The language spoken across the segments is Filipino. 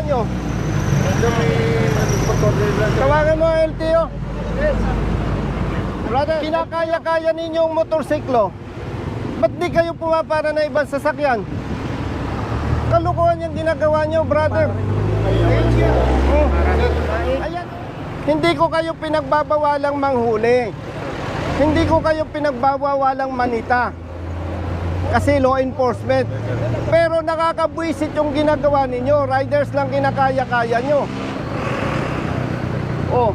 nyo? Tawagan mo ang LTO. Brother, kinakaya-kaya ninyong motorsiklo. Ba't di kayo pumapara na ibang sasakyan? Kalukuhan yung ginagawa nyo, brother. Ayan. Hindi ko kayo pinagbabawalang manghuli. Hindi ko kayo pinagbabawalang manita. Kasi law enforcement. Pero nakakabwisit yung ginagawa ninyo. Riders lang kinakaya-kaya nyo. Oh.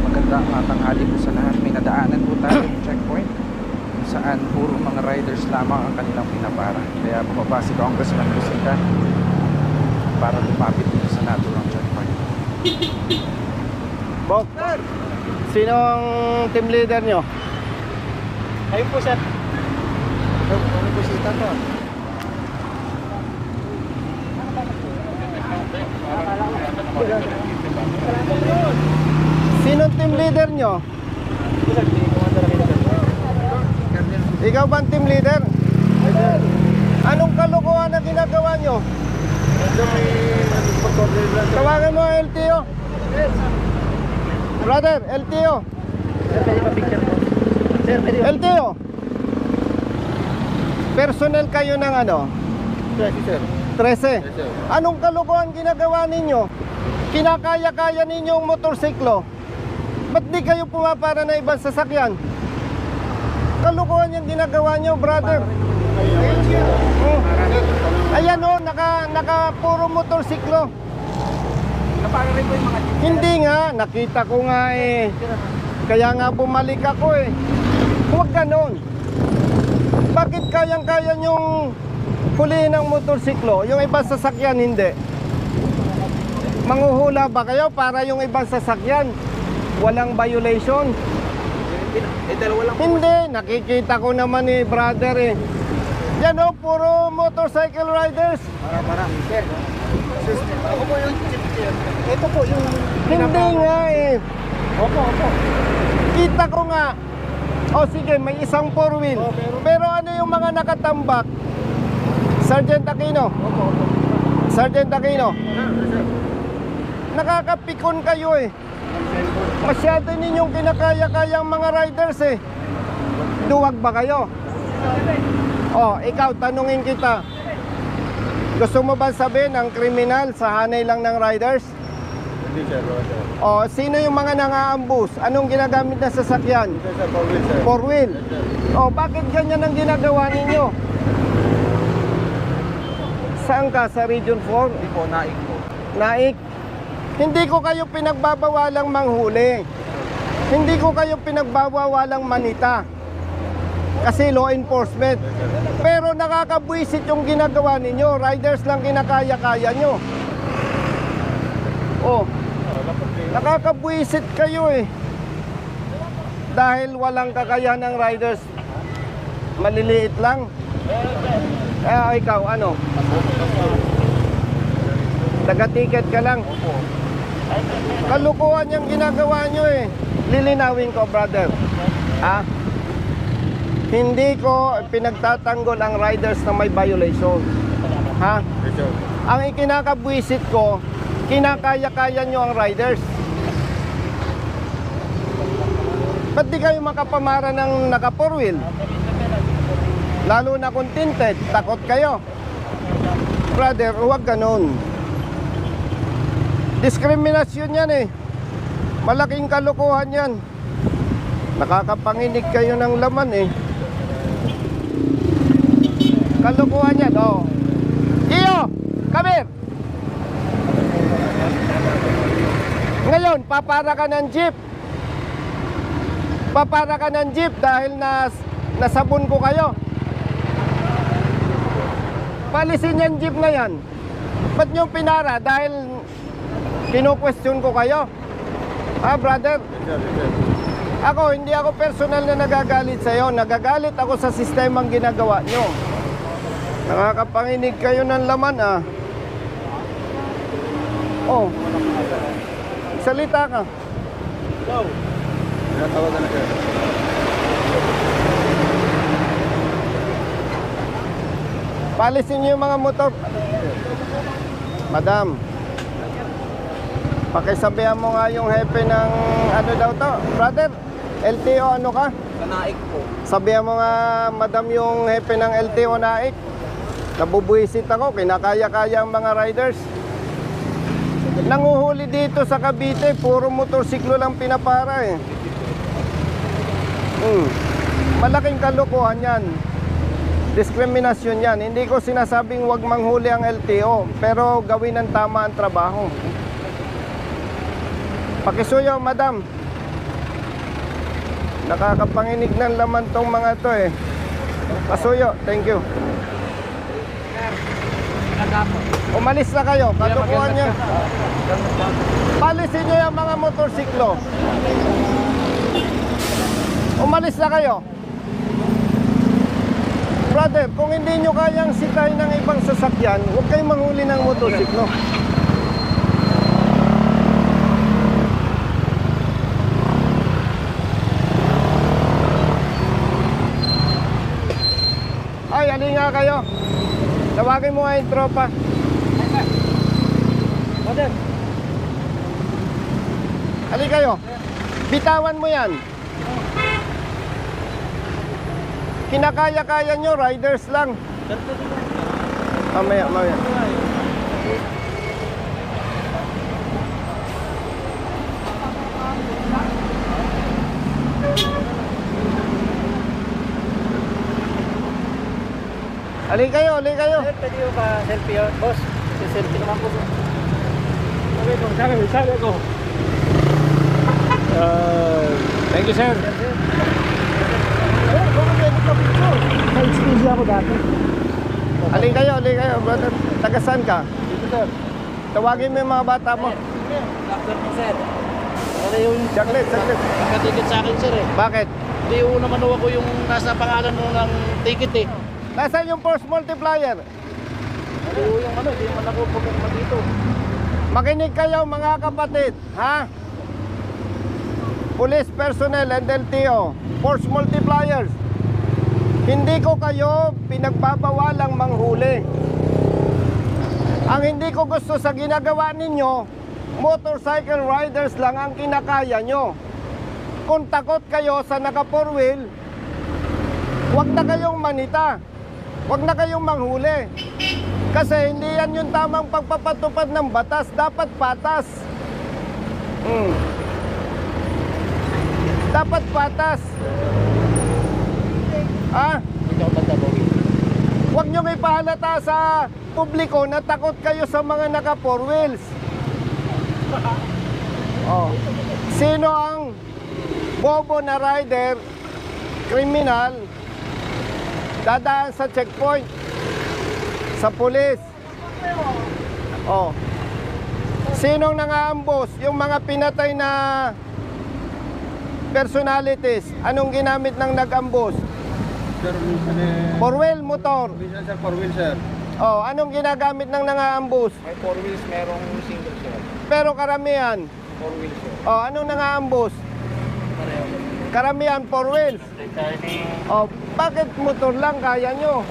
Magandang tanghali po sa lahat. May nadaanan po tayo ng checkpoint kung saan puro mga riders lamang ang kanilang pinapara. Kaya bumaba si Congressman Busita para lumapit dito sa naturang checkpoint. Bok, sino ang team leader nyo? Ayun po, sir. Ano Busita to? Sino ang team leader nyo? Ikaw ba ang team leader? Anong kalokohan na ginagawa nyo? Tawagan mo ang LTO. Brother, LTO. LTO. Personnel kayo ng ano? 13. Anong kalokohan ginagawa ninyo? Kinakaya-kaya ninyong motorsiklo. Ba't di kayo pumapara na ibang sasakyan? Kalukuhan yung ginagawa nyo, brother. Ayan o, naka puro motorsiklo. Napara rin po yung mga jeep. Hindi nga, nakita ko nga eh. Kaya nga bumalik ako eh. Huwag ganon. Bakit kayang-kaya nyong hulihin ng motorsiklo? Yung ibang sasakyan hindi. Manghuhula ba kayo para yung ibang sasakyan walang violation? Dalawa lang po. Hindi, nakikita ko naman eh, brother eh. Yan o, puro motorcycle riders. Marami, sir. Ako po yung jeep, sir. Ito po yung... Hindi nga eh. Opo. Kita ko nga. O sige, may isang four wheel. Pero ano yung mga nakatambak? Sergeant Aquino. Sergeant Aquino. Nakakapikon kayo eh. Masyado ninyong kinakaya-kayang mga riders eh. Duwag ba kayo? Oh, ikaw, tanungin kita. Gusto mo ba sabihin ang kriminal sa hanay lang ng riders? Hindi, sir. Oh, sino yung mga nang-aambus? Anong ginagamit na sasakyan? Four wheel. Oh, bakit ganyan ang ginagawa ninyo? Saan ka? Sa Region 4? Hindi po, naik po. Naik. Hindi ko kayo pinagbabawalang manghuli. Hindi ko kayo pinagbabawalang manita. Kasi law enforcement. Pero nakakabwisit yung ginagawa ninyo. Riders lang kinakaya-kaya nyo. Oh, nakakabwisit kayo eh. Dahil walang kakayahan ng riders. Maliliit lang. Ikaw, ano? Taga-ticket ka lang. Kalukuhan yung ginagawa nyo eh. Lilinawin ko, brother. Ha? Hindi ko pinagtatanggol ang riders na may violation. Ha? Ang ikinakabwisit ko, kinakaya-kaya nyo ang riders. Ba't di kayo makapamara ng naka-four wheel? Lalo na kung tinted, takot kayo. Brother, huwag ganun. Diskriminasyon yan eh. Malaking kalokohan yan. Nakakapanginig kayo ng laman eh. Kalokohan yan, oh. Iyo, come here. Ngayon, papara ka ng jeep. Papara ka ng jeep dahil nasabon ko kayo. Palisin yung jeep na yan. Ba't nyo pinara? Dahil kino-question ko kayo. Ha, brother? Ako, hindi ako personal na nagagalit sa'yo. Nagagalit ako sa sistemang ginagawa nyo. Nakakapanginig kayo ng laman, ah. Oh. Salita ka. Go. Tinatawagan na siya. Palisin nyo yung mga motor. Madam, pakisabihan mo nga yung hepe ng ano daw to, brother, LTO ano ka? Kanaik po. Sabihan mo nga, madam, yung hepe ng LTO Naik. Nabubuisit ako, kinakaya-kaya ang mga riders. Nanguhuli dito sa Cavite, puro motorsiklo lang pinapara eh. Malaking kalokohan yan. Diskriminasyon yan. Hindi ko sinasabing wag manghuli ang LTO, pero gawin ng tama ang trabaho. Pakisuyo, madam. Nakakapanginig ng laman tong mga to eh. Pasuyo, thank you. Umalis na kayo, katukuhan nyo. Palisin nyo yung mga motorsiklo. Umalis na kayo. Brother, kung hindi nyo kayang sitahin ng ibang sasakyan, huwag kayong manghuli ng motorsiklo. Ay, alin nga kayo. Tawagin mo nga yung tropa. Brother. Alin kayo. Bitawan mo yan. Kinakaya-kaya nyo, riders lang. Mamaya. Alin kayo. Sir, pwede mo ba selfie yun? Boss, selfie naman po. Sabi ko. Thank you, sir. Nag-excuse ako dati. Alin kayo, brother. Taga saan ka? Dito, sir. Tawagin mo yung mga bata mo. Doctor po, sir. Ano yung Saglit. nakatikit sa akin, sir eh. Bakit? Hindi ko naman ako yung nasa pangalan mo ng ticket eh. Nasaan yung force multiplier? Hindi ko yung ano, hindi naman ako pumunta dito. Makinig kayo mga kapatid, ha? Police personnel and LTO, force multipliers. Hindi ko kayo pinagbabawalang manghuli. Ang hindi ko gusto sa ginagawa ninyo, motorcycle riders lang ang kinakaya nyo. Kung takot kayo sa naka 4-wheel, huwag na kayong manita. Huwag na kayong manghuli. Kasi hindi yan yung tamang pagpapatupad ng batas. Dapat patas. Dapat patas. Hindi ako magtabogi. Huwag nyo ipahalata sa publiko na takot kayo sa mga naka 4 wheels. Sino ang bobo na rider, kriminal, dadaan sa checkpoint, sa pulis? Sinong nangaambos? Yung mga pinatay na personalities. Anong ginamit ng nag-ambos? Sir, minsan eh... 4-wheel motor. Minsan, sir, 4-wheel, sir. Anong ginagamit ng nangaambos? May 4 wheels, merong single, sir. Pero karamihan. 4 wheels, sir. Anong nangaambos? Pareho. Karamihan 4 wheels. Bakit motor lang kaya nyo?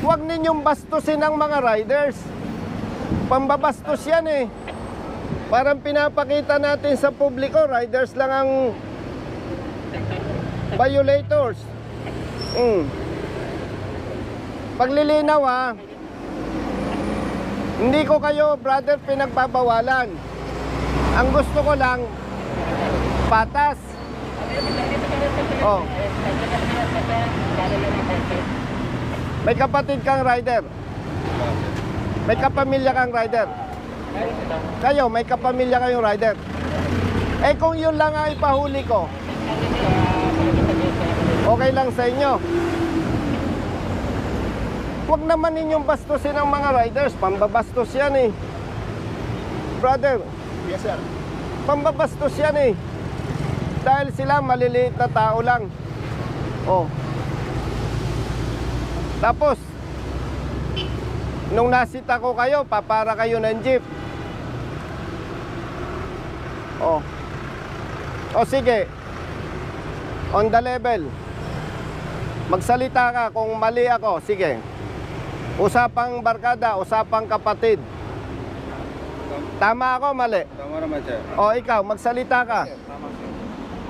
Huwag ninyong bastusin ang mga riders. Pambabastos yan eh. Parang pinapakita natin sa publiko, riders lang ang violators. Paglilinaw hindi ko kayo, brother, pinagbabawalan. Ang gusto ko lang, patas. May kapatid kang rider. May kapamilya kang rider. Kayo, may kapamilya kayong rider. Kung yun lang ang ipahuli ko, okay lang sa inyo. Huwag naman ninyong bastusin ang mga riders. Pambabastos yan eh. Brother. Yes, sir. Pambabastos yan eh. Dahil sila maliliit na tao lang. Tapos, nung nasita ko kayo, papara kayo ng jeep. Sige. On the level. Magsalita ka kung mali ako. Sige. Usapang barkada, usapang kapatid. Tama ako, mali? Tama naman, sir. O ikaw, magsalita ka.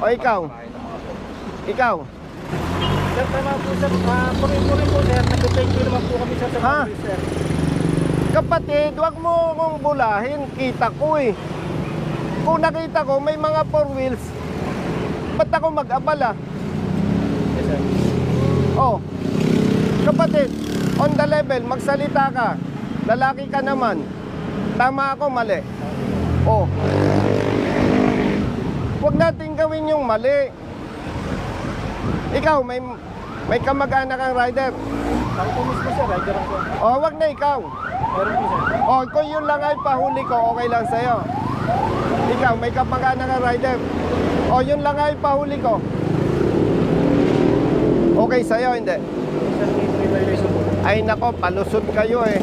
O ikaw. Ikaw. Sir, tama po sir. Puri-puri po sir. Nag-thank you naman po kami sa Ha? service sir. Kapatid, wag mo akong bulahin. Kita ko eh. Kung nakita ko may mga four wheels, ba't ako mag-abala? Yes sir. Oh, kapatid, on the level, magsalita ka. Lalaki ka naman. Tama ako, mali. Oh. Huwag natin gawin yung mali. Ikaw, may kamag-anak kang rider. Ako po mismo sir. Rider ako. Oh, wag na ikaw. Meron po sir. Oh, kung yun lang ay pahuli ko, okay lang sa'yo. Ikaw, may kamag-anak kang rider. Oh, yun lang ay pahuli ko. Okay sa'yo, hindi? Sir, may violation po. Ay nako, palusot kayo eh.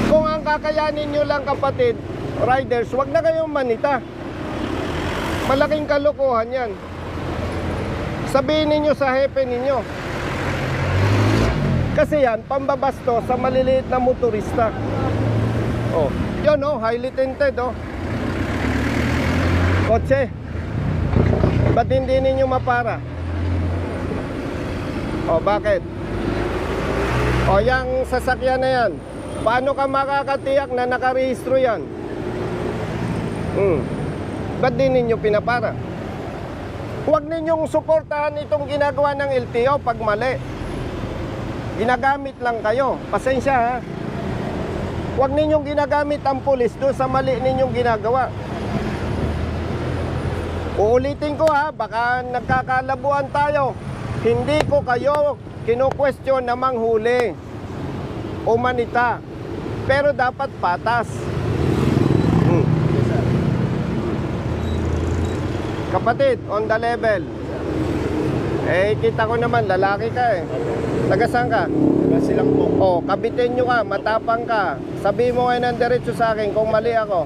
Kung ang kakayanin nyo lang kapatid, riders, wag na kayong manita. Malaking kalokohan yan. Sabihin ninyo sa hepe ninyo. Kasi yan, pambabasto sa maliliit na motorista. Oh, yun oh, highly tinted oh. Kotse. Ba't hindi ninyo mapara? O, bakit? O, yung sasakyan na yan, paano ka makakatiyak na nakarehistro yan? Ba't di ninyo pinapara? Huwag ninyong suportahan itong ginagawa ng LTO pag mali. Ginagamit lang kayo. Pasensya ha. Huwag ninyong ginagamit ang pulis doon sa mali ninyong ginagawa. Uulitin ko ha, baka nagkakalabuan tayo. Hindi ko kayo kino-question na manghuli o manita. Pero dapat patas. Kapatid, on the level. Eh, kita ko naman, lalaki ka eh. Taga-saan ka? Kasi lang po. Oh, kabitin nyo ka, matapang ka. Sabi mo ngayon ng diretso sa akin kung mali ako.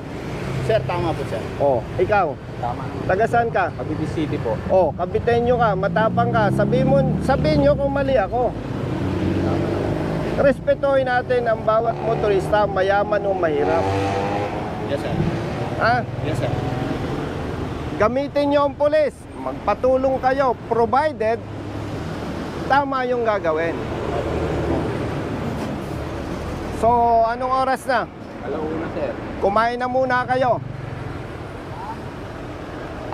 Sir, tama po sir. Oh, ikaw, Tama naman. taga-saan ka? Cavite City po. Oh, kabitin nyo ka, matapang ka. Sabihin nyo kung mali ako. Respetuhin natin ang bawat motorista, mayaman o mahirap. Yes sir. Ha? Yes sir. Gamitin nyo ang pulis. Magpatulong kayo, provided tama yung gagawin. So, anong oras na? Alauna, sir. Kumain na muna kayo.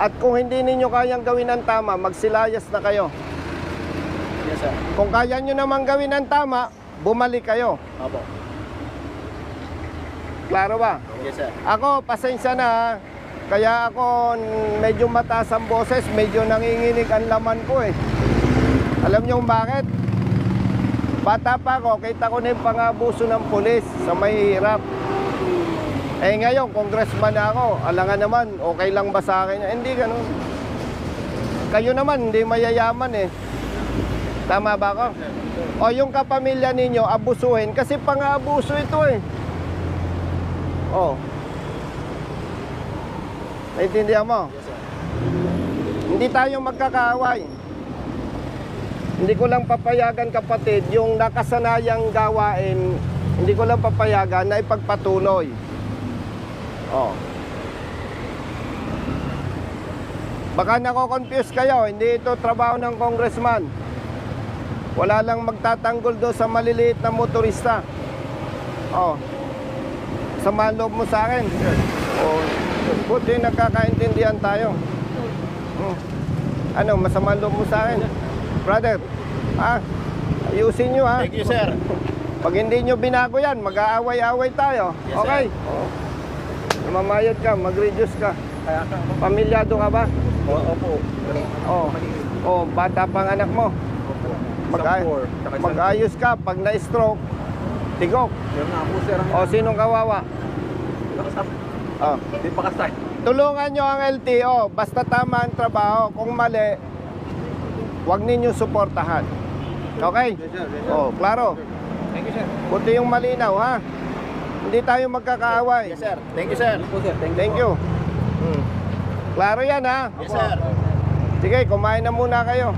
At kung hindi ninyo kayang gawin ang tama, magsilayas na kayo. Yes sir. Kung kaya nyo naman gawin ang tama, bumalik kayo. Opo. Klaro ba? Yes sir. Ako, pasensya na ha. Kaya ako medyo mataas ang boses, medyo nanginginig ang laman ko eh. Alam nyo kung bakit? Bata pa ako, kita ko na yung pangabuso ng pulis sa mahihirap. Eh ngayon, congressman na ako, alangan naman, okay lang ba sa akin? Hindi ganun. Kayo naman, hindi mayayaman eh. Tama ba ako? O yung kapamilya ninyo, abusuhin, kasi pang-abuso ito eh. Oh. Naintindihan mo? Hindi tayo magkakaaway. Hindi ko lang papayagan kapatid, yung nakasanayang gawain, hindi ko lang papayagan na ipagpatuloy. Oh. Baka nako-confuse kayo, hindi ito trabaho ng congressman. Wala lang magtatanggol doon sa maliliit na motorista. Oh. Samahan loob mo sa akin. Oh. Buti nagkakaintindihan tayo. Ano, masama loob mo sa akin? Brother, ayusin nyo ha. Thank you sir. Pag hindi nyo binago yan, mag-aaway-aaway tayo. Yes, Okay? Oh. Mamayad ka, mag-reduce ka. Pamilyado ka ba? Opo. Oh. Oh, bata pang anak mo. Mag-ayos ka. Pag na-stroke, tigok. Yun nga po, sir. O, sinong kawawa? Oh. Hindi pa kasay. Tulungan nyo ang LTO. Basta tama ang trabaho. Kung mali, huwag ninyo suportahan. Okay? Oh, klaro. Thank you, sir. Buti yung malinaw, ha? Hindi tayo magkakaaway. Yes sir. Thank you sir. Po, sir. Thank you. Klaro yan ha? Yes, sir. Sige, kumain na muna kayo.